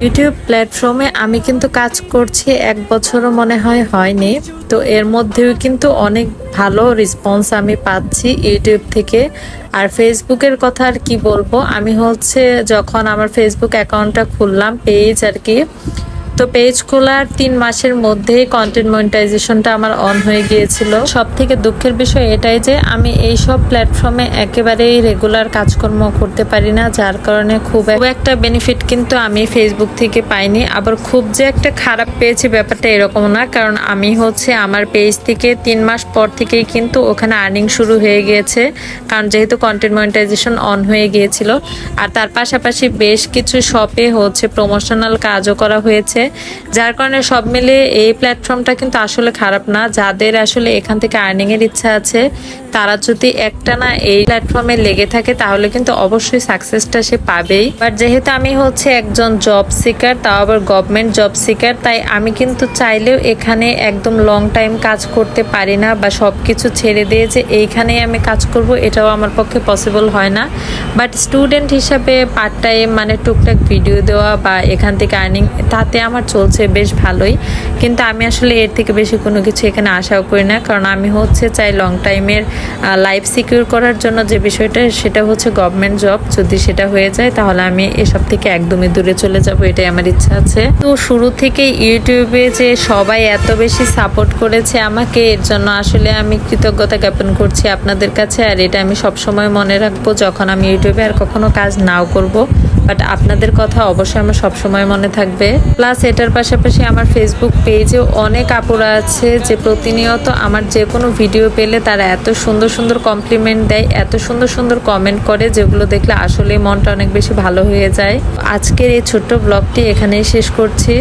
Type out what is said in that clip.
YouTube প্ল্যাটফর্মে আমি কিন্তু কাজ করছি 1 বছরও মনে হয়নি। তো এর মধ্যেও কিন্তু অনেক ভালো রেসপন্স আমি পাচ্ছি ইউটিউব থেকে। আর ফেসবুকের কথা আর কি বলবো, আমি যখন আমার ফেসবুক অ্যাকাউন্টটা খুললাম পেজ আর কি, তো পেজ খোলার 3 মাসের মধ্যেই কন্টেন্ট মনিটাইজেশনটা আমার অন হয়ে গিয়েছিল। সব থেকে দুঃখের বিষয় এটাই যে আমি এই সব প্ল্যাটফর্মে একেবারেই রেগুলার কাজকর্ম করতে পারি না, যার কারণে খুব একটা বেনিফিট কিন্তু আমি ফেসবুক থেকে পাইনি। আবার খুব যে একটা খারাপ পেয়েছি ব্যাপারটা এরকম না, কারণ আমি আমার পেজ থেকে 3 মাস পর থেকেই কিন্তু ওখানে আর্নিং শুরু হয়ে গিয়েছে, কারণ যেহেতু কন্টেন্ট মনিটাইজেশন অন হয়ে গিয়েছিল। আর তার পাশাপাশি বেশ কিছু শপে প্রমোশনাল কাজও করা হয়েছে, যার কারণে সব মিলে এই প্ল্যাটফর্মটা কিন্তু আসলে খারাপ না। যাদের আসলে এখান থেকে আর্নিং এর ইচ্ছা আছে, তারা যদি একটা না এই প্ল্যাটফর্মে লেগে থাকে তাহলে কিন্তু অবশ্যই সাকসেসটা সে পাবেই। বাট যেহেতু আমি একজন জব সিকার, তাও আবার গভর্নমেন্ট জব সিকার, তাই আমি কিন্তু চাইলেও এখানে একদম লং টাইম কাজ করতে পারি না, বা সবকিছু ছেড়ে দিয়ে যে এইখানেই আমি কাজ করব এটাও আমার পক্ষে পসিবল হয় না। বাট স্টুডেন্ট হিসাবে পার্ট টাইম মানে টুকটাক ভিডিও দেওয়া বা এখান থেকে আর্নিং, তাতে আমার চলছে বেশ ভালোই। কিন্তু আমি আসলে এর থেকে বেশি কোনো কিছু এখানে আশাও করি না, কারণ আমি চাই লং টাইমের লাইফ সিকিউর করার জন্য যে বিষয়টা, সেটা গভর্নমেন্ট জব। যদি সেটা হয়ে যায় তাহলে আমি এসব থেকে একদমই দূরে চলে যাব, এটাই আমার ইচ্ছা আছে। তো শুরু থেকে ইউটিউবে যে সবাই এত বেশি সাপোর্ট করেছে আমাকে, এর জন্য আসলে আমি কৃতজ্ঞতা জ্ঞাপন করছি আপনাদের কাছে। আর এটা আমি সবসময় মনে রাখবো যখন আমি ইউটিউবে আর কখনো কাজ নাও করব। বাট আপনাদের কথা অবশ্যই আমার সবসময় মনে থাকবে। প্লাস এটার পাশাপাশি আমার ফেসবুক পেজেও অনেক আপুরা আছে যে প্রতিনিয়ত আমার যে কোনো ভিডিও পেলে তারা এত সুন্দর সুন্দর কমপ্লিমেন্ট দেয়, এত সুন্দর সুন্দর কমেন্ট করে, যেগুলো দেখলে আসলে মনটা অনেক বেশি ভালো হয়ে যায়। আজকের এই ছোট্ট ব্লগটি এখানেই শেষ করছি।